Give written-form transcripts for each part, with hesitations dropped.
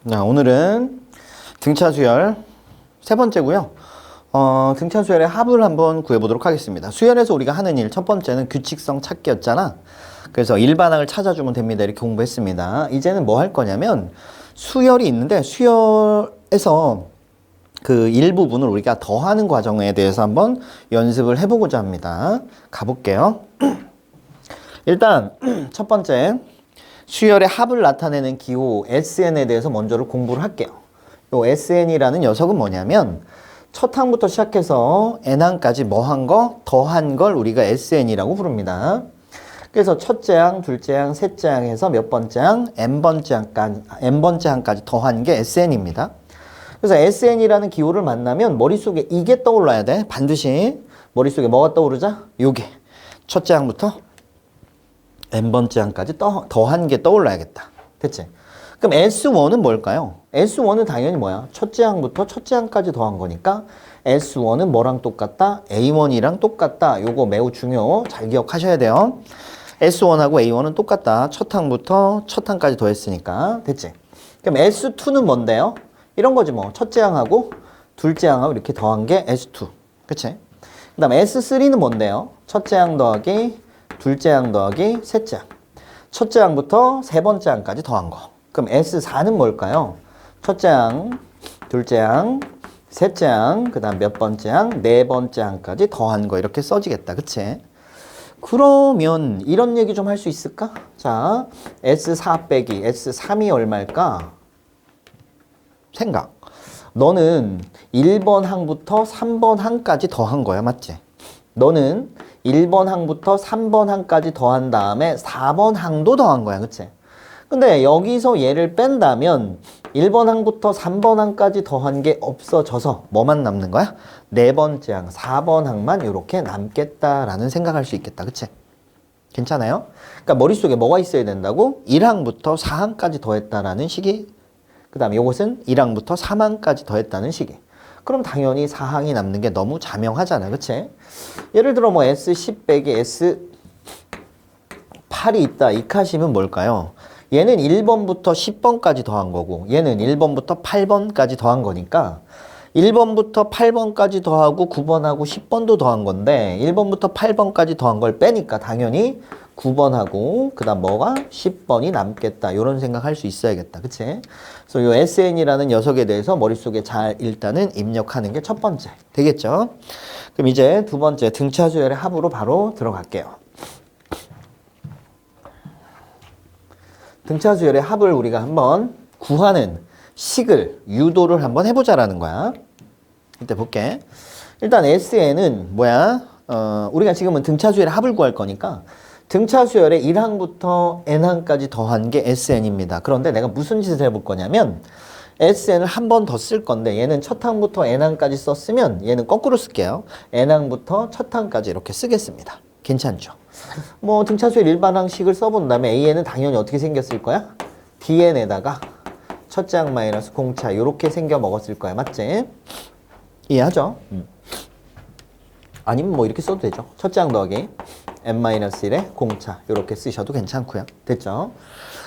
자, 오늘은 등차 수열 세 번째고요. 등차 수열의 합을 한번 구해보도록 하겠습니다. 수열에서 우리가 하는 일 첫 번째는 규칙성 찾기였잖아. 그래서 일반항을 찾아주면 됩니다. 이렇게 공부했습니다. 이제는 뭐 할 거냐면 수열이 있는데 수열에서 그 일부분을 우리가 더하는 과정에 대해서 한번 연습을 해보고자 합니다. 가볼게요. 일단 첫 번째 수열의 합을 나타내는 기호 SN에 대해서 먼저를 공부를 할게요. 요 SN이라는 녀석은 뭐냐면 첫 항부터 시작해서 N항까지 뭐 한 거? 더한 걸 우리가 SN이라고 부릅니다. 그래서 첫째 항, 둘째 항, 셋째 항 해서 몇 번째 항? N번째 항까지 더한 게 SN입니다. 그래서 SN이라는 기호를 만나면 머릿속에 이게 떠올라야 돼. 반드시 머릿속에 뭐가 떠오르자? 요게 첫째 항부터 N번째 항까지 더한 게 떠올라야겠다. 됐지? 그럼 S1은 뭘까요? S1은 당연히 뭐야? 첫째 항부터 첫째 항까지 더한 거니까 S1은 뭐랑 똑같다? A1이랑 똑같다. 요거 매우 중요. 잘 기억하셔야 돼요. S1하고 A1은 똑같다. 첫 항부터 첫 항까지 더했으니까. 됐지? 그럼 S2는 뭔데요? 이런 거지 뭐. 첫째 항하고 둘째 항하고 이렇게 더한 게 S2. 그치? 그 다음 S3는 뭔데요? 첫째 항 더하기 둘째 항 더하기 셋째 항. 첫째 항부터 세 번째 항까지 더한 거. 그럼 S4는 뭘까요? 첫째 항, 둘째 항, 셋째 항, 그 다음 몇 번째 항, 네 번째 항까지 더한 거. 이렇게 써지겠다. 그치? 그러면 이런 얘기 좀 할 수 있을까? 자, S4 빼기 S3이 얼마일까? 생각. 너는 1번 항부터 3번 항까지 더한 거야. 맞지? 너는 1번 항부터 3번 항까지 더한 다음에 4번 항도 더한 거야. 그치? 근데 여기서 얘를 뺀다면 1번 항부터 3번 항까지 더한 게 없어져서 뭐만 남는 거야? 네 번째 항, 4번 항만 이렇게 남겠다라는 생각할 수 있겠다. 그치? 괜찮아요? 그러니까 머릿속에 뭐가 있어야 된다고? 1항부터 4항까지 더했다라는 식이, 그 다음에 이것은 1항부터 3항까지 더했다는 식이. 그럼 당연히 4항이 남는 게 너무 자명하잖아. 그치? 예를 들어 뭐 S10 빼기 S8이 있다. 이 카심은 뭘까요? 얘는 1번부터 10번까지 더한 거고 얘는 1번부터 8번까지 더한 거니까 1번부터 8번까지 더하고 9번하고 10번도 더한 건데 1번부터 8번까지 더한 걸 빼니까 당연히 9번하고 그 다음 뭐가? 10번이 남겠다. 이런 생각할 수 있어야겠다. 그치? 그래서 이 SN이라는 녀석에 대해서 머릿속에 잘 일단은 입력하는 게 첫 번째. 되겠죠? 그럼 이제 두 번째 등차 수열의 합으로 바로 들어갈게요. 등차 수열의 합을 우리가 한번 구하는 식을 유도를 한번 해보자라는 거야. 이때 볼게. 일단 SN은 뭐야? 우리가 지금은 등차 수열의 합을 구할 거니까 등차 수열의 1항부터 N항까지 더한 게 SN입니다. 그런데 내가 무슨 짓을 해볼 거냐면 SN을 한 번 더 쓸 건데 얘는 첫 항부터 N항까지 썼으면 얘는 거꾸로 쓸게요. N항부터 첫 항까지 이렇게 쓰겠습니다. 괜찮죠? 뭐 등차수열 일반항식을 써본 다음에 AN은 당연히 어떻게 생겼을 거야? DN에다가 첫째 항 마이너스 공차 이렇게 생겨 먹었을 거야. 맞지? 이해하죠? 아니면 뭐 이렇게 써도 되죠. 첫째 항 더하기 n-1의 공차 이렇게 쓰셔도 괜찮고요. 됐죠?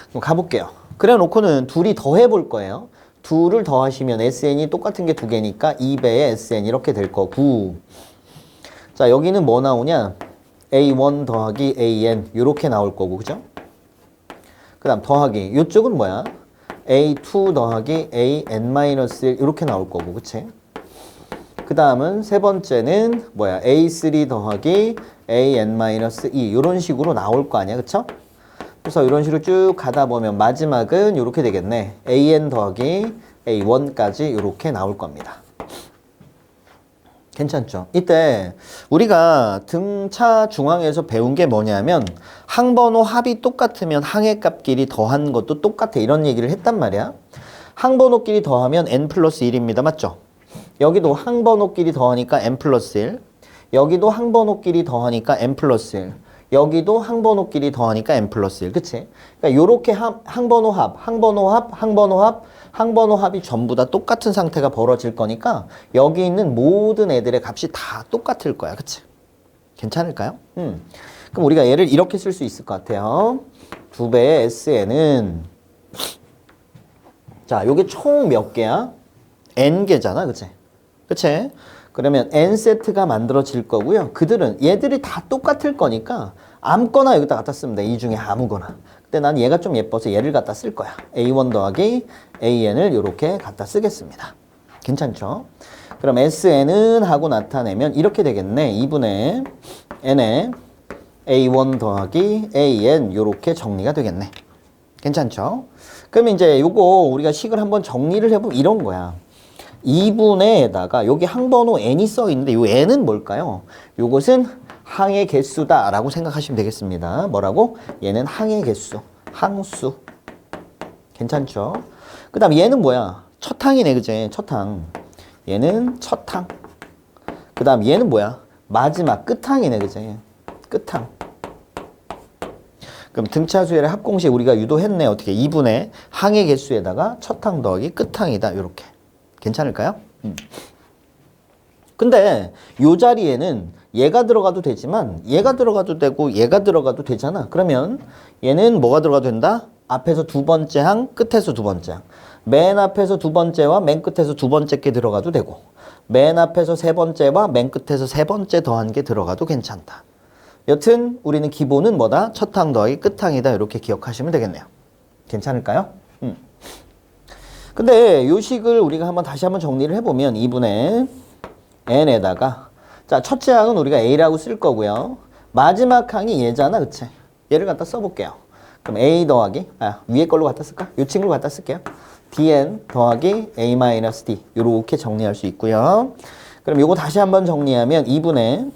그럼 가볼게요. 그래 놓고는 둘이 더해볼 거예요. 둘을 더하시면 SN이 똑같은 게 두 개니까 2배의 SN 이렇게 될 거고 자 여기는 뭐 나오냐? A1 더하기 AN 이렇게 나올 거고 그죠? 그 다음 더하기 이쪽은 뭐야? A2 더하기 AN-1 이렇게 나올 거고 그치? 그 다음은 세 번째는 뭐야? A3 더하기 AN-2 이런 식으로 나올 거 아니야 그쵸? 그래서 이런 식으로 쭉 가다 보면 마지막은 이렇게 되겠네. AN 더하기 A1까지 이렇게 나올 겁니다. 괜찮죠? 이때 우리가 등차 중앙에서 배운 게 뭐냐면 항번호 합이 똑같으면 항의 값끼리 더한 것도 똑같아 이런 얘기를 했단 말이야. 항번호끼리 더하면 n 플러스 1입니다. 맞죠? 여기도 항번호끼리 더하니까 n 플러스 1 여기도 항번호끼리 더하니까 n 플러스 1 여기도 항번호끼리 더하니까 n 플러스 1 그치? 그러니까 요렇게 항번호 합, 항번호 합, 항번호 합 항번호 합이 전부 다 똑같은 상태가 벌어질 거니까 여기 있는 모든 애들의 값이 다 똑같을 거야. 그치? 괜찮을까요? 그럼 우리가 얘를 이렇게 쓸 수 있을 것 같아요. 2배의 SN은 자, 요게 총 몇 개야? n개잖아, 그치? 그치? 그러면 n세트가 만들어질 거고요. 얘들이 다 똑같을 거니까 아무거나 여기다 갖다 쓰면 돼. 이 중에 아무거나. 근데 난 얘가 좀 예뻐서 얘를 갖다 쓸 거야. a1 더하기 an을 이렇게 갖다 쓰겠습니다. 괜찮죠? 그럼 sn은 하고 나타내면 이렇게 되겠네. 2분의 n에 a1 더하기 an 이렇게 정리가 되겠네. 괜찮죠? 그럼 이제 요거 우리가 식을 한번 정리를 해보면 이런 거야. 2분의에다가 여기 항번호 n이 써 있는데 요 n은 뭘까요? 요것은 항의 개수다 라고 생각하시면 되겠습니다. 뭐라고? 얘는 항의 개수, 항수. 괜찮죠? 그 다음 얘는 뭐야? 첫 항이네, 그제? 첫 항. 얘는 첫 항. 그 다음 얘는 뭐야? 마지막 끝항이네, 그제? 끝항. 그럼 등차수열의 합공식 우리가 유도했네. 어떻게? 2분의 항의 개수에다가 첫 항 더하기 끝항이다. 이렇게. 괜찮을까요? 근데 요 자리에는 얘가 들어가도 되지만 얘가 들어가도 되고 얘가 들어가도 되잖아. 그러면 얘는 뭐가 들어가도 된다? 앞에서 두 번째 항, 끝에서 두 번째 항. 맨 앞에서 두 번째와 맨 끝에서 두 번째 게 들어가도 되고 맨 앞에서 세 번째와 맨 끝에서 세 번째 더한 게 들어가도 괜찮다. 여튼 우리는 기본은 뭐다? 첫 항 더하기 끝항이다. 이렇게 기억하시면 되겠네요. 괜찮을까요? 근데 요 식을 우리가 다시 한번 정리를 해보면 2분의 n에다가 자, 첫째 항은 우리가 a라고 쓸 거고요. 마지막 항이 얘잖아, 그치? 얘를 갖다 써볼게요. 그럼 a 더하기 위에 걸로 갖다 쓸까? 요 친구를 갖다 쓸게요. dn 더하기 a-d 요렇게 정리할 수 있고요. 그럼 요거 다시 한번 정리하면 2분의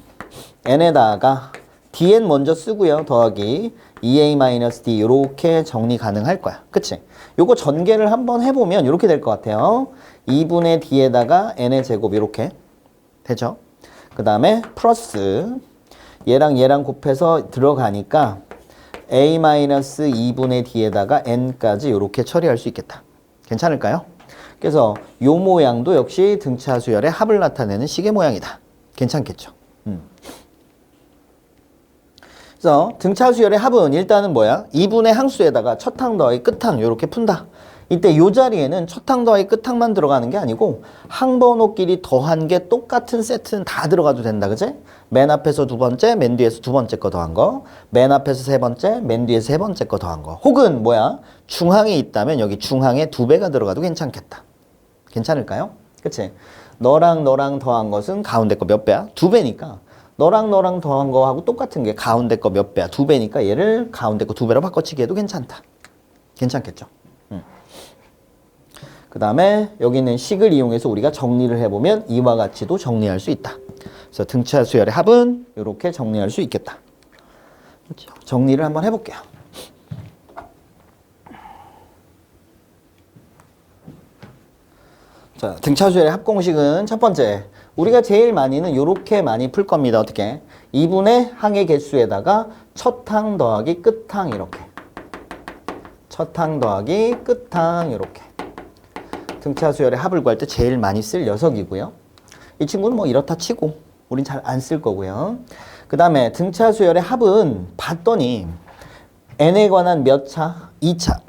n에다가 dn 먼저 쓰고요. 더하기 2a-d 요렇게 정리 가능할 거야. 그치? 요거 전개를 한번 해보면 이렇게 될 것 같아요. 2분의 d에다가 n의 제곱 이렇게 되죠. 그 다음에 플러스 얘랑 얘랑 곱해서 들어가니까 a-2분의 d에다가 n까지 이렇게 처리할 수 있겠다. 괜찮을까요? 그래서 요 모양도 역시 등차수열의 합을 나타내는 식의 모양이다. 괜찮겠죠? 그래서 등차수열의 합은 일단은 뭐야? 2분의 항수에다가 첫 항 더하기 끝항 이렇게 푼다. 이때 요 자리에는 첫 항 더하기 끝항만 들어가는 게 아니고 항번호끼리 더한 게 똑같은 세트는 다 들어가도 된다. 그치? 맨 앞에서 두 번째, 맨 뒤에서 두 번째 거 더한 거, 맨 앞에서 세 번째, 맨 뒤에서 세 번째 거 더한 거. 혹은 뭐야? 중항이 있다면 여기 중항에 두 배가 들어가도 괜찮겠다. 괜찮을까요? 그치? 너랑 너랑 더한 것은 가운데 거 몇 배야? 두 배니까 너랑 너랑 더한 거하고 똑같은 게 가운데 거 몇 배야? 두 배니까 얘를 가운데 거 두 배로 바꿔치기 해도 괜찮다. 괜찮겠죠? 그 다음에 여기 있는 식을 이용해서 우리가 정리를 해보면 이와 같이도 정리할 수 있다. 그래서 등차수열의 합은 이렇게 정리할 수 있겠다. 정리를 한번 해볼게요. 자, 등차수열의 합공식은 첫 번째, 우리가 제일 많이는 이렇게 많이 풀 겁니다. 어떻게? 2분의 항의 개수에다가 첫 항 더하기 끝항 이렇게. 첫 항 더하기 끝항 이렇게. 등차수열의 합을 구할 때 제일 많이 쓸 녀석이고요. 이 친구는 뭐 이렇다 치고 우린 잘 안 쓸 거고요. 그 다음에 등차수열의 합은 봤더니 n에 관한 몇 차? 2차.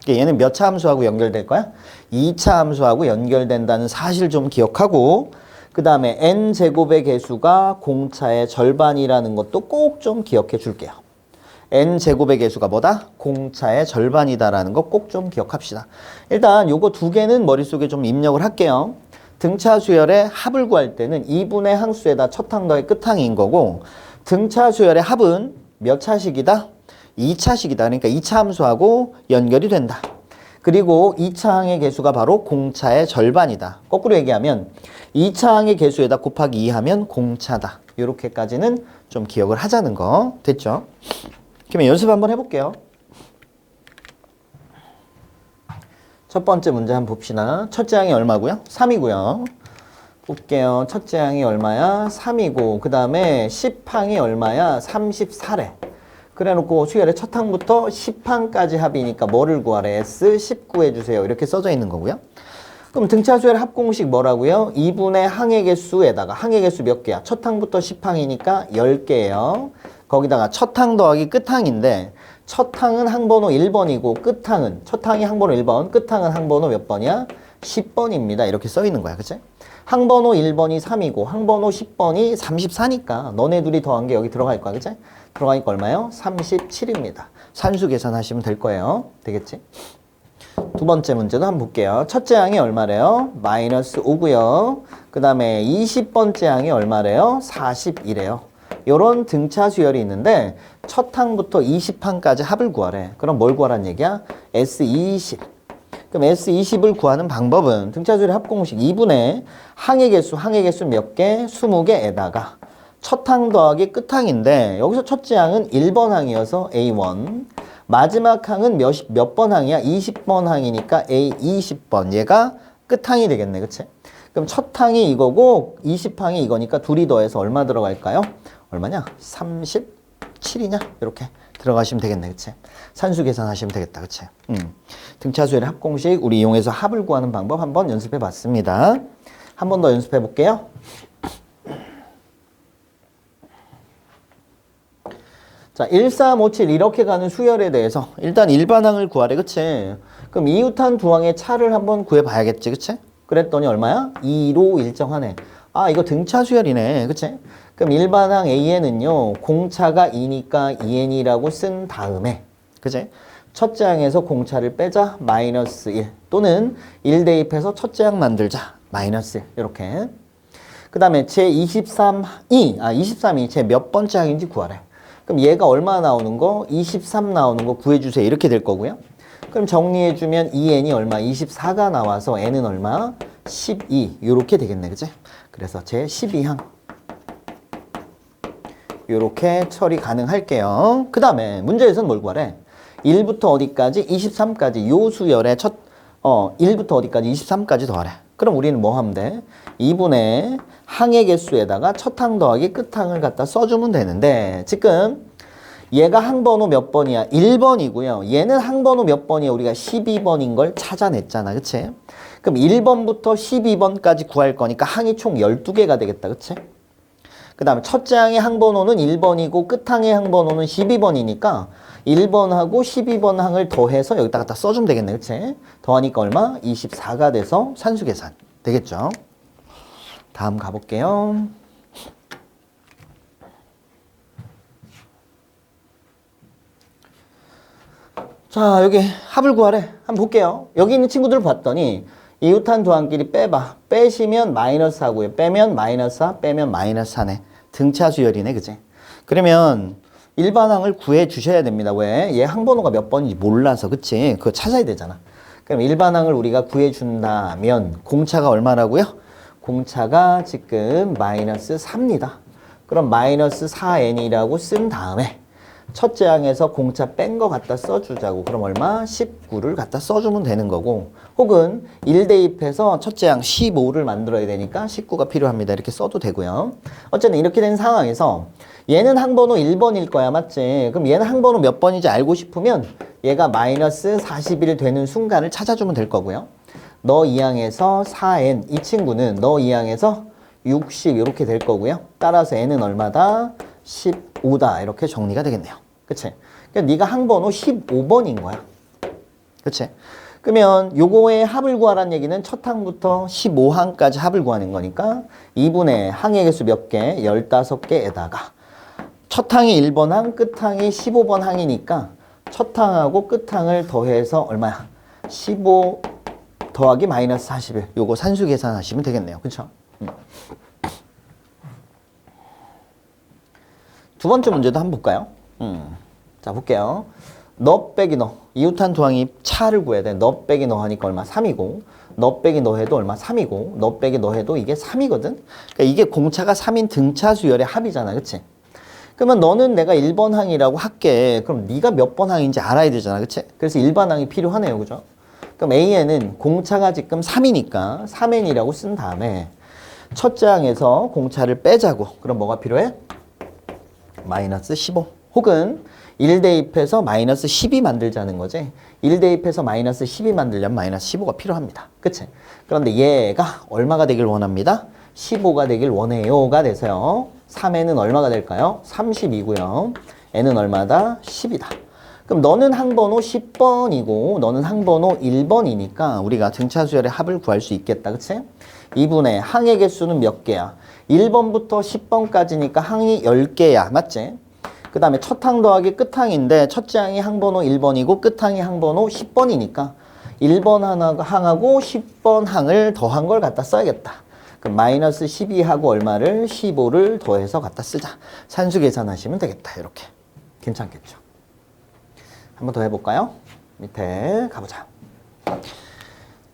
얘는 몇 차 함수하고 연결될 거야? 2차 함수하고 연결된다는 사실 좀 기억하고 그 다음에 n제곱의 개수가 공차의 절반이라는 것도 꼭 좀 기억해 줄게요. n제곱의 개수가 뭐다? 공차의 절반이다라는 거 꼭 좀 기억합시다. 일단 요거 두 개는 머릿속에 좀 입력을 할게요. 등차수열의 합을 구할 때는 2분의 항수에다 첫 항 더하기 끝항인 거고 등차수열의 합은 몇 차식이다? 2차식이다. 그러니까 2차 함수하고 연결이 된다. 그리고 2차 항의 개수가 바로 공차의 절반이다. 거꾸로 얘기하면 2차 항의 개수에다 곱하기 2 하면 공차다. 이렇게까지는 좀 기억을 하자는 거. 됐죠? 그러면 연습 한번 해볼게요. 첫 번째 문제 한번 봅시다. 첫째 항이 얼마고요? 3이고요. 볼게요. 첫째 항이 얼마야? 3이고 그 다음에 10항이 얼마야? 34래. 그래놓고 수열의 첫 항부터 10항까지 합이니까 뭐를 구하래? S10 구해주세요. 이렇게 써져 있는 거고요. 그럼 등차수열의 합공식 뭐라고요? 2분의 항의 개수에다가 항의 개수 몇 개야? 첫 항부터 10항이니까 10개예요. 거기다가 첫 항 더하기 끝 항인데 첫 항은 항번호 1번이고 끝항은 첫 항이 항번호 1번, 끝항은 항번호 몇 번이야? 10번입니다. 이렇게 써 있는 거야. 그치? 항번호 1번이 3이고 항번호 10번이 34니까 너네 둘이 더한 게 여기 들어갈 거야. 그치? 들어가니까 얼마요? 37입니다. 산수 계산하시면 될 거예요. 되겠지? 두 번째 문제도 한번 볼게요. 첫째 항이 얼마래요? 마이너스 5고요. 그 다음에 20번째 항이 얼마래요? 40이래요. 요런 등차 수열이 있는데 첫 항부터 20항까지 합을 구하래. 그럼 뭘 구하란 얘기야? S20. 그럼 S20을 구하는 방법은 등차 수열의 합공식 2분의 항의 개수 몇 개? 20개에다가 첫 항 더하기 끝 항인데 여기서 첫째 항은 1번 항이어서 A1. 마지막 항은 몇 번 항이야? 20번 항이니까 A20번. 얘가 끝항이 되겠네. 그치? 그럼 첫 항이 이거고 20항이 이거니까 둘이 더해서 얼마 들어갈까요? 얼마냐? 37이냐? 이렇게 들어가시면 되겠네. 그치? 산수 계산하시면 되겠다. 그치? 등차수열의 합공식 우리 이용해서 합을 구하는 방법 한번 연습해 봤습니다. 한 번 더 연습해 볼게요. 자, 1357 이렇게 가는 수열에 대해서 일단 일반항을 구하래. 그치? 그럼 이웃한 두 항의 차를 한번 구해봐야겠지. 그치? 그랬더니 얼마야? 2로 일정하네. 아, 이거 등차 수열이네. 그치? 그럼 일반항 A에는요, 공차가 2니까 2n이라고 쓴 다음에, 그치? 첫째 항에서 공차를 빼자, 마이너스 1. 또는 1 대입해서 첫째 항 만들자, 마이너스 1. 이렇게. 그 다음에 제23이 제 몇 번째 항인지 구하래. 그럼 얘가 얼마 나오는 거? 23 나오는 거 구해주세요. 이렇게 될 거고요. 그럼 정리해주면 2n이 얼마? 24가 나와서 n은 얼마? 12. 요렇게 되겠네. 그치? 그래서 제 12항. 요렇게 처리 가능할게요. 그 다음에 문제에서는 뭘 구하래? 1부터 어디까지? 23까지. 요 수열의 1부터 어디까지? 23까지 더하래. 그럼 우리는 뭐 하면 돼? 2분의 항의 개수에다가 첫 항 더하기 끝 항을 갖다 써주면 되는데 지금 얘가 항번호 몇 번이야? 1번이고요. 얘는 항번호 몇 번이야? 우리가 12번인 걸 찾아냈잖아. 그치? 그럼 1번부터 12번까지 구할 거니까 항이 총 12개가 되겠다. 그치? 그 다음에 첫째 항의 항번호는 1번이고 끝 항의 항번호는 12번이니까 1번하고 12번 항을 더해서 여기다 갖다 써주면 되겠네. 그치? 더하니까 얼마? 24가 돼서 산수 계산 되겠죠? 다음 가볼게요. 자, 여기 합을 구하래. 한번 볼게요. 여기 있는 친구들 봤더니 이웃한 두 항끼리 빼봐. 빼시면 마이너스 4고요. 빼면 마이너스 4, 빼면 마이너스 4네. 등차 수열이네. 그치? 그러면 일반항을 구해 주셔야 됩니다. 왜? 얘 항번호가 몇 번인지 몰라서. 그치? 그거 찾아야 되잖아. 그럼 일반항을 우리가 구해 준다면 공차가 얼마라고요? 공차가 지금 마이너스 4입니다. 그럼 마이너스 4n이라고 쓴 다음에 첫째 항에서 공차 뺀 거 갖다 써주자고. 그럼 얼마? 19를 갖다 써주면 되는 거고, 혹은 1 대입해서 첫째 항 15를 만들어야 되니까 19가 필요합니다. 이렇게 써도 되고요. 어쨌든 이렇게 된 상황에서 얘는 항번호 1번일 거야. 맞지? 그럼 얘는 항번호 몇 번인지 알고 싶으면 얘가 마이너스 41 되는 순간을 찾아주면 될 거고요. 너 2항에서 4n, 이 친구는 너 2항에서 60 이렇게 될 거고요. 따라서 n은 얼마다? 15다. 이렇게 정리가 되겠네요. 그치? 그러니까 네가 항번호 15번인 거야. 그치? 그러면 요거의 합을 구하라는 얘기는 첫 항부터 15항까지 합을 구하는 거니까 2분의 항의 개수 몇 개? 15개에다가 첫 항이 1번 항, 끝 항이 15번 항이니까 첫 항하고 끝 항을 더해서 얼마야? 15 더하기 마이너스 41. 요거 산수 계산하시면 되겠네요. 그쵸? 두 번째 문제도 한번 볼까요? 자, 볼게요. 너 빼기 너. 이웃한 두 항이 차를 구해야 돼. 너 빼기 너 하니까 얼마? 3이고, 너 빼기 너 해도 얼마? 3이고, 너 빼기 너 해도 이게 3이거든? 그러니까 이게 공차가 3인 등차 수열의 합이잖아. 그치? 그러면 너는 내가 1번 항이라고 할게. 그럼 네가 몇 번 항인지 알아야 되잖아. 그치? 그래서 일반 항이 필요하네요. 그죠? 그럼 A에는 공차가 지금 3이니까 3n이라고 쓴 다음에 첫째 항에서 공차를 빼자고. 그럼 뭐가 필요해? 마이너스 15. 혹은 1 대입해서 마이너스 12 만들자는 거지. 1 대입해서 마이너스 12 만들려면 마이너스 15가 필요합니다. 그치? 그런데 얘가 얼마가 되길 원합니다. 15가 되길 원해요가 돼서요. 3n은 얼마가 될까요? 32고요. n은 얼마다? 10이다. 그럼 너는 항번호 10번이고 너는 항번호 1번이니까 우리가 등차 수열의 합을 구할 수 있겠다. 그치? 2분의 항의 개수는 몇 개야? 1번부터 10번까지니까 항이 10개야. 맞지? 그 다음에 첫 항 더하기 끝 항인데 첫째 항이 항번호 1번이고 끝 항이 항번호 10번이니까 1번 항하고 10번 항을 더한 걸 갖다 써야겠다. 그럼 마이너스 12하고 얼마를? 15를 더해서 갖다 쓰자. 산수 계산하시면 되겠다. 이렇게. 괜찮겠죠? 한 번 더 해볼까요? 밑에 가보자.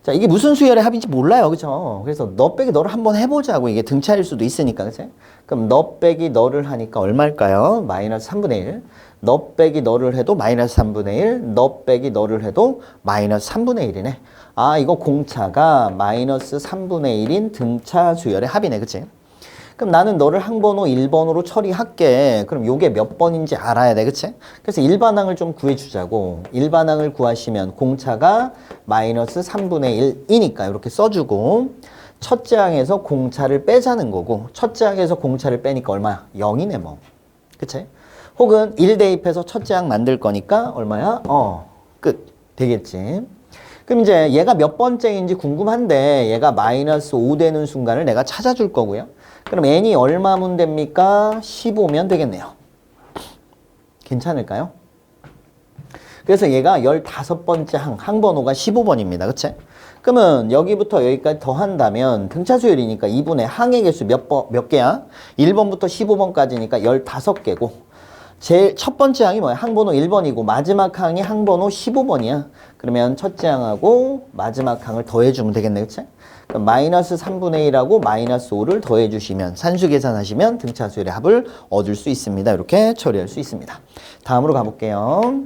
자, 이게 무슨 수열의 합인지 몰라요. 그죠? 그래서 너 빼기 너를 한번 해보자고. 이게 등차일 수도 있으니까. 그치? 그럼 너 빼기 너를 하니까 얼마일까요? 마이너스 3분의 1. 너 빼기 너를 해도 마이너스 3분의 1. 너 빼기 너를 해도 마이너스 3분의 1이네. 아, 이거 공차가 마이너스 3분의 1인 등차 수열의 합이네. 그치? 그럼 나는 너를 항번호 1번으로 처리할게. 그럼 요게 몇 번인지 알아야 돼. 그치? 그래서 일반항을 좀 구해주자고. 일반항을 구하시면 공차가 마이너스 3분의 1이니까 이렇게 써주고 첫째 항에서 공차를 빼자는 거고 첫째 항에서 공차를 빼니까 얼마야? 0이네 뭐. 그치? 혹은 1 대입해서 첫째 항 만들 거니까 얼마야? 끝. 되겠지. 그럼 이제 얘가 몇 번째인지 궁금한데 얘가 마이너스 5 되는 순간을 내가 찾아줄 거고요. 그럼 n이 얼마면 됩니까? 15면 되겠네요. 괜찮을까요? 그래서 얘가 15번째 항번호가 15번입니다. 그치? 그러면 여기부터 여기까지 더한다면 등차 수열이니까 2분의 항의 개수 몇 개야? 1번부터 15번까지니까 15개고 제일 첫 번째 항이 뭐야? 항번호 1번이고 마지막 항이 항번호 15번이야. 그러면 첫째 항하고 마지막 항을 더해주면 되겠네. 그치? 그럼 마이너스 3분의 1하고 마이너스 5를 더해주시면 산수 계산하시면 등차 수열의 합을 얻을 수 있습니다. 이렇게 처리할 수 있습니다. 다음으로 가볼게요.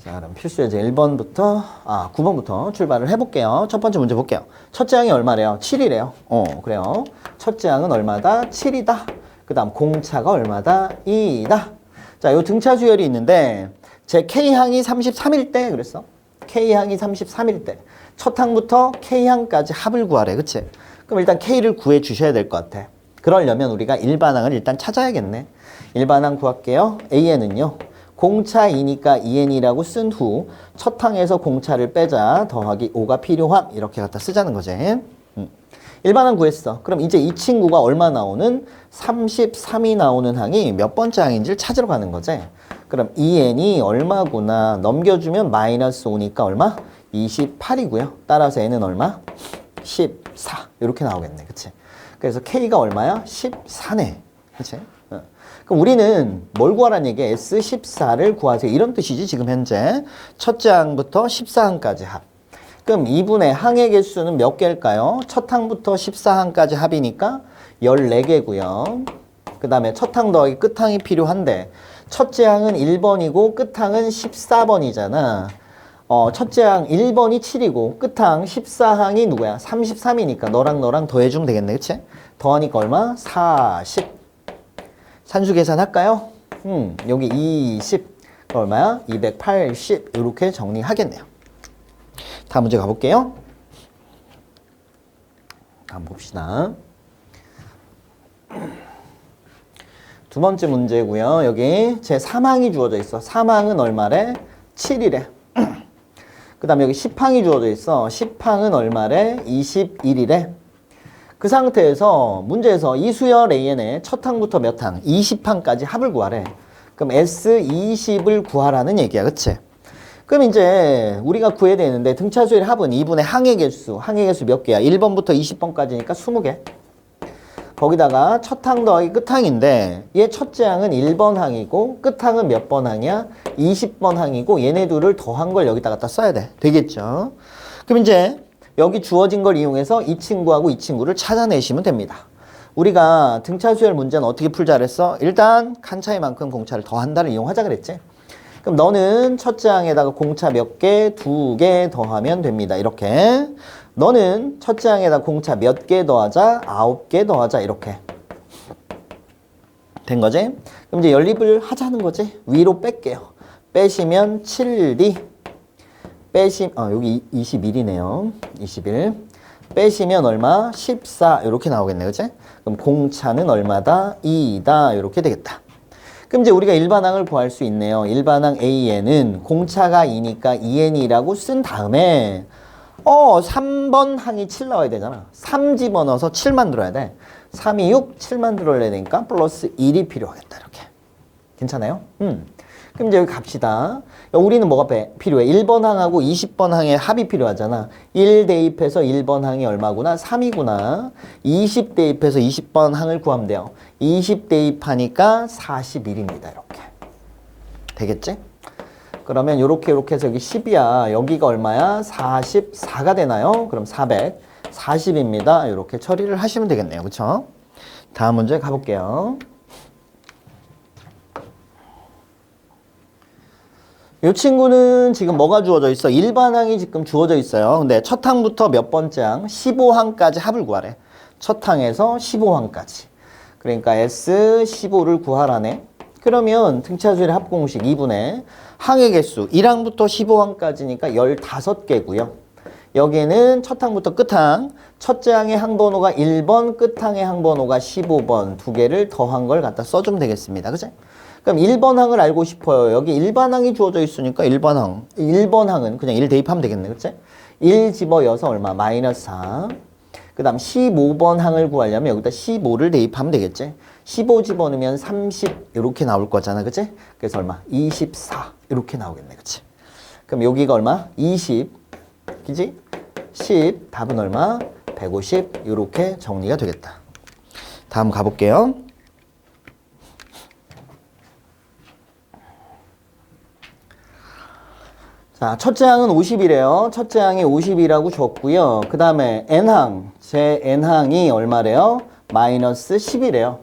자, 그럼 필수 예제 1번부터 9번부터 출발을 해볼게요. 첫 번째 문제 볼게요. 첫째 항이 얼마래요? 7이래요. 그래요. 첫째 항은 얼마다? 7이다. 그 다음 공차가 얼마다? 2다. 자, 요 등차 수열이 있는데 제 K항이 33일 때 그랬어. K항이 33일 때. 첫 항부터 K항까지 합을 구하래. 그치? 그럼 일단 K를 구해 주셔야 될 것 같아. 그러려면 우리가 일반항을 일단 찾아야겠네. 일반항 구할게요. AN은요. 공차 2니까 2N이라고 쓴 후 첫 항에서 공차를 빼자. 더하기 5가 필요함. 이렇게 갖다 쓰자는 거지. 일반항 구했어. 그럼 이제 이 친구가 얼마 나오는? 33이 나오는 항이 몇 번째 항인지를 찾으러 가는 거지. 그럼 2N이 얼마구나. 넘겨주면 마이너스 5니까 얼마? 28이고요. 따라서 n은 얼마? 14. 이렇게 나오겠네. 그치? 그래서 k가 얼마야? 14네. 그치? 그럼 우리는 뭘 구하라는 얘기야? S14를 구하세요. 이런 뜻이지, 지금 현재. 첫째 항부터 14항까지 합. 그럼 2분의 항의 개수는 몇 개일까요? 첫 항부터 14항까지 합이니까 14개고요. 그 다음에 첫 항 더하기 끝 항이 필요한데 첫째 항은 1번이고 끝 항은 14번이잖아. 첫째 항 1번이 7이고 끝항 14항이 누구야? 33이니까 너랑 더해주면 되겠네. 그치? 더하니까 얼마? 40. 산수 계산할까요? 여기 20. 얼마야? 280. 이렇게 정리하겠네요. 다음 문제 가볼게요. 다음 봅시다. 두 번째 문제고요. 여기 제 3항이 주어져 있어. 3항은 얼마래? 7이래. 그 다음에 여기 10항이 주어져 있어. 10항은 얼마래? 21이래. 그 상태에서 문제에서 이 수열 AN의 첫 항부터 몇 항? 20항까지 합을 구하래. 그럼 S20을 구하라는 얘기야. 그치? 그럼 이제 우리가 구해야 되는데 등차 수열의 합은 2분의 항의 개수 몇 개야? 1번부터 20번까지니까 20개. 거기다가 첫 항 더하기 끝 항인데 얘 첫째 항은 1번 항이고 끝 항은 몇 번 항이야? 20번 항이고 얘네 둘을 더한 걸 여기다 갖다 써야 돼. 되겠죠? 그럼 이제 여기 주어진 걸 이용해서 이 친구하고 이 친구를 찾아내시면 됩니다. 우리가 등차 수열 문제는 어떻게 풀자 그랬어? 일단 칸 차이만큼 공차를 더한다를 이용하자 그랬지? 그럼 너는 첫째 항에다가 공차 몇 개? 2개 더하면 됩니다. 이렇게. 너는 첫째 항에다 공차 몇 개 더하자? 9개 더하자. 이렇게. 된 거지? 그럼 이제 연립을 하자는 거지? 위로 뺄게요. 빼시면 7D. 여기 21이네요. 21. 빼시면 얼마? 14. 이렇게 나오겠네. 그치? 그럼 공차는 얼마다? 2다. 이렇게 되겠다. 그럼 이제 우리가 일반항을 구할 수 있네요. 일반항 AN은 공차가 2니까 2N이라고 쓴 다음에 3번 항이 7 나와야 되잖아. 3 집어넣어서 7 만들어야 돼. 3, 2, 6, 7 만들어야 되니까 플러스 1이 필요하겠다. 이렇게. 괜찮아요? 그럼 이제 여기 갑시다. 우리는 뭐가 필요해? 1번 항하고 20번 항의 합이 필요하잖아. 1 대입해서 1번 항이 얼마구나? 3이구나. 20 대입해서 20번 항을 구하면 돼요. 20 대입하니까 41입니다. 이렇게. 되겠지? 그러면 요렇게 해서 여기 10이야. 여기가 얼마야? 44가 되나요? 그럼 440입니다. 요렇게 처리를 하시면 되겠네요. 그쵸? 다음 문제 가볼게요. 이 친구는 지금 뭐가 주어져 있어? 일반항이 지금 주어져 있어요. 근데 첫 항부터 몇 번째 항? 15항까지 합을 구하래. 첫 항에서 15항까지. 그러니까 S15를 구하라네. 그러면 등차수열의 합공식 2분의 항의 개수 1항부터 15항까지니까 15개고요. 여기는 첫 항부터 끝항, 첫째 항의 항번호가 1번, 끝항의 항번호가 15번 두 개를 더한 걸 갖다 써주면 되겠습니다. 그치? 그럼 1번 항을 알고 싶어요. 여기 일반항이 주어져 있으니까 1번 항은 그냥 1 대입하면 되겠네. 그치? 1 집어여서 얼마? 마이너스 4. 그 다음 15번 항을 구하려면 여기다 15를 대입하면 되겠지? 15 집어넣으면 30 이렇게 나올 거잖아. 그치? 그래서 얼마? 24 이렇게 나오겠네. 그치? 그럼 여기가 얼마? 20 그지? 10 답은 얼마? 150 이렇게 정리가 되겠다. 다음 가볼게요. 자, 첫째 항은 50이래요. 첫째 항이 50이라고 줬고요. 그 다음에 N항, 제 N항이 얼마래요? 마이너스 10이래요.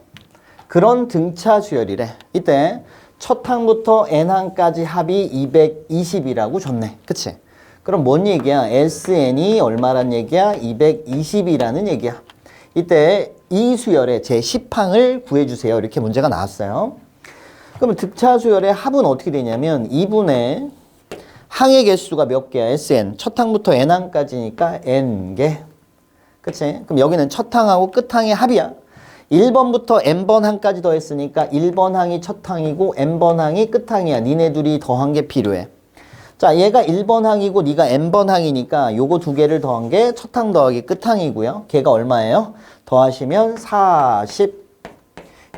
그런 등차 수열이래. 이때 첫 항부터 N항까지 합이 220이라고 줬네. 그치? 그럼 뭔 얘기야? SN이 얼마란 얘기야? 220이라는 얘기야. 이때 이 수열의 제 10항을 구해주세요. 이렇게 문제가 나왔어요. 그러면 등차 수열의 합은 어떻게 되냐면 2분의 항의 개수가 몇 개야? SN. 첫 항부터 N항까지니까 N개. 그치? 그럼 여기는 첫 항하고 끝 항의 합이야. 1번부터 N번 항까지 더했으니까 1번 항이 첫 항이고 N번 항이 끝 항이야. 니네 둘이 더한 게 필요해. 자, 얘가 1번 항이고 네가 N번 항이니까 요거 두 개를 더한 게 첫 항 더하기 끝 항이고요. 걔가 얼마예요? 더하시면 40,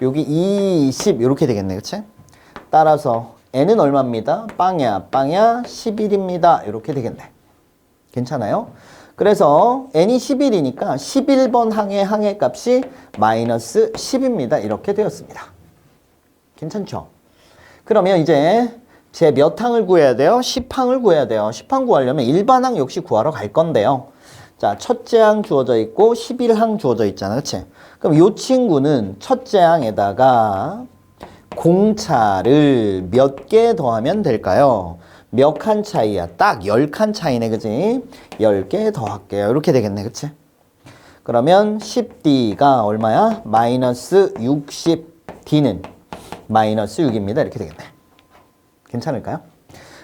여기 20 이렇게 되겠네. 그치? 따라서 N은 얼마입니다? 빵야 11입니다. 이렇게 되겠네. 괜찮아요? 그래서 N이 11이니까 11번 항의 값이 마이너스 10입니다. 이렇게 되었습니다. 괜찮죠? 그러면 이제 제 몇 항을 구해야 돼요? 10항을 구해야 돼요. 10항 구하려면 일반항 역시 구하러 갈 건데요. 자, 첫째 항 주어져 있고 11항 주어져 있잖아. 그치? 그럼 이 친구는 첫째 항에다가 공차를 몇 개 더하면 될까요? 몇 칸 차이야? 딱 10칸 차이네. 그치? 10개 더할게요. 이렇게 되겠네. 그치? 그러면 10D가 얼마야? 마이너스 60D는 마이너스 6입니다. 이렇게 되겠네. 괜찮을까요?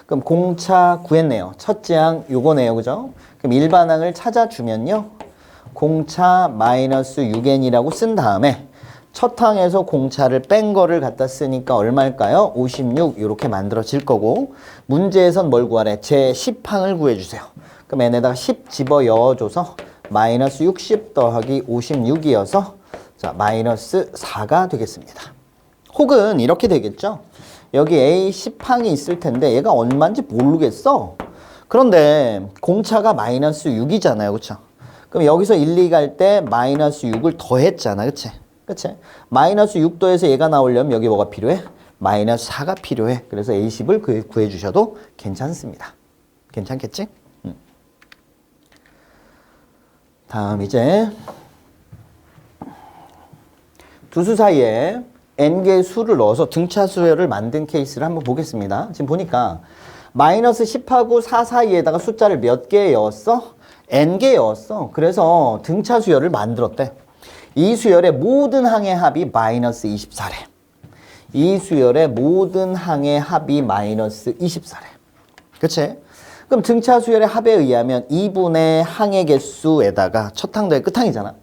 그럼 공차 구했네요. 첫째 항 요거네요. 그죠? 그럼 일반항을 찾아주면요. 공차 마이너스 6N이라고 쓴 다음에 첫 항에서 공차를 뺀 거를 갖다 쓰니까 얼마일까요? 56 이렇게 만들어질 거고 문제에선 뭘 구하래? 제 10항을 구해주세요. 그럼 N에다가 10 집어 넣어줘서 마이너스 60 더하기 56이어서 자 마이너스 4가 되겠습니다. 혹은 이렇게 되겠죠? 여기 A 10항이 있을 텐데 얘가 얼마인지 모르겠어. 그런데 공차가 마이너스 6이잖아요. 그쵸? 그럼 여기서 1, 2 갈 때 마이너스 6을 더했잖아. 그치? 그치? 마이너스 6 더해서 얘가 나오려면 여기 뭐가 필요해? 마이너스 4가 필요해. 그래서 A10을 구해주셔도 괜찮습니다. 괜찮겠지? 다음 이제 두 수 사이에 n개의 수를 넣어서 등차 수열을 만든 케이스를 한번 보겠습니다. 지금 보니까 마이너스 10하고 4 사이에다가 숫자를 몇 개 넣었어? n개 넣었어. 그래서 등차 수열을 만들었대. 이 수열의 모든 항의 합이 마이너스 24래. 이 수열의 모든 항의 합이 마이너스 24래. 그치? 그럼 등차 수열의 합에 의하면 2분의 항의 개수에다가 첫 항 더해 끝 항이잖아.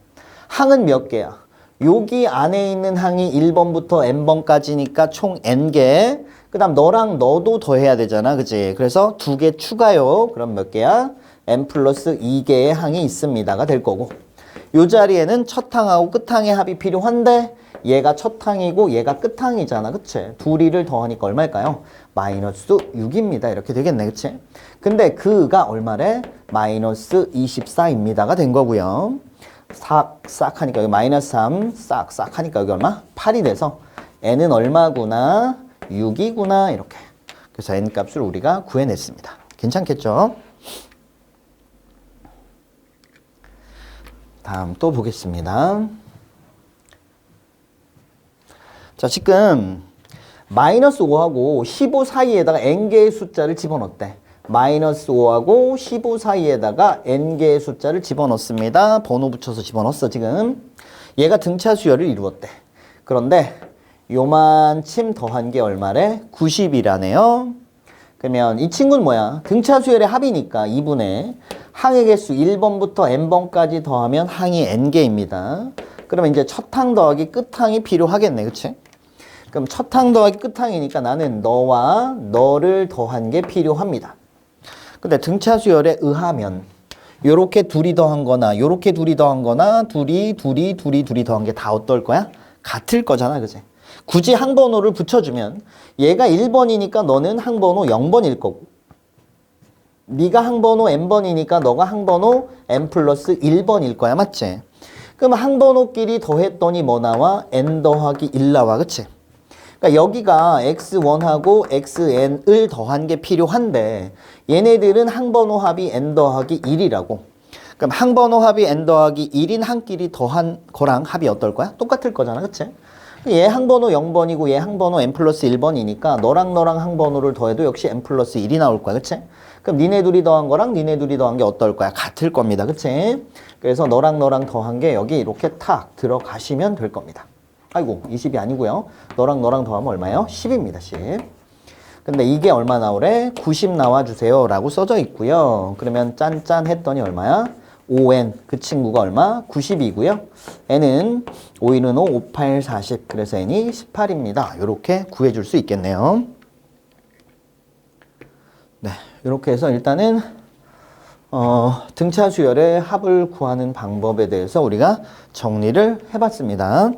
항은 몇 개야? 여기 안에 있는 항이 1번부터 n번까지니까 총 n개. 그 다음 너랑 너도 더해야 되잖아. 그치? 그래서 2개 추가요. 그럼 몇 개야? n 플러스 2개의 항이 있습니다가 될 거고. 요 자리에는 첫 항하고 끝 항의 합이 필요한데 얘가 첫 항이고 얘가 끝 항이잖아. 그치? 둘이를 더하니까 얼마일까요? 마이너스 6입니다. 이렇게 되겠네. 그치? 근데 그가 얼마래? 마이너스 24입니다가 된 거고요. 싹 하니까 여기 마이너스 3 싹 하니까 여기 얼마? 8이 돼서 n은 얼마구나? 6이구나. 이렇게. 그래서 n 값을 우리가 구해냈습니다. 괜찮겠죠? 다음 또 보겠습니다. 자, 지금 마이너스 5하고 15 사이에다가 n개의 숫자를 집어넣었대. 마이너스 5하고 15 사이에다가 n개의 숫자를 집어넣습니다. 번호 붙여서 집어넣었어, 지금. 얘가 등차 수열을 이루었대. 그런데 요만침 더한 게 얼마래? 90이라네요. 그러면 이 친구는 뭐야? 등차 수열의 합이니까 2분의 항의 개수 1번부터 n번까지 더하면 항이 n개입니다. 그러면 이제 첫 항 더하기 끝 항이 필요하겠네. 그치? 그럼 첫 항 더하기 끝 항이니까 나는 너와 너를 더한 게 필요합니다. 근데 등차 수열에 의하면 요렇게 둘이 더한 거나 요렇게 둘이 더한 거나 둘이 더한 게 다 어떨 거야? 같을 거잖아. 그치? 굳이 항번호를 붙여주면 얘가 1번이니까 너는 항번호 0번일 거고 네가 항번호 n번이니까 너가 항번호 n 플러스 1번일 거야. 맞지? 그럼 항번호끼리 더했더니 뭐 나와? n 더하기 1 나와. 그치? 그러니까 여기가 x1하고 xn을 더한 게 필요한데 얘네들은 항번호 합이 n 더하기 1이라고. 그럼 항번호 합이 n 더하기 1인 항끼리 더한 거랑 합이 어떨 거야? 똑같을 거잖아. 그치? 얘 항번호 0번이고 얘 항번호 n 플러스 1번이니까 너랑 항번호를 더해도 역시 n 플러스 1이 나올 거야. 그치? 그럼 니네 둘이 더한 거랑 니네 둘이 더한 게 어떨 거야? 같을 겁니다. 그치? 그래서 너랑 더한 게 여기 이렇게 탁 들어가시면 될 겁니다. 아이고 20이 아니고요. 너랑 더하면 얼마예요? 10입니다. 10. 근데 이게 얼마 나오래? 90 나와주세요 라고 써져 있고요. 그러면 짠짠 했더니 얼마야? 5n. 그 친구가 얼마? 90이고요. n은 5, 1은 5, 5, 8, 40. 그래서 n이 18입니다. 이렇게 구해줄 수 있겠네요. 네, 이렇게 해서 일단은 등차 수열의 합을 구하는 방법에 대해서 우리가 정리를 해봤습니다.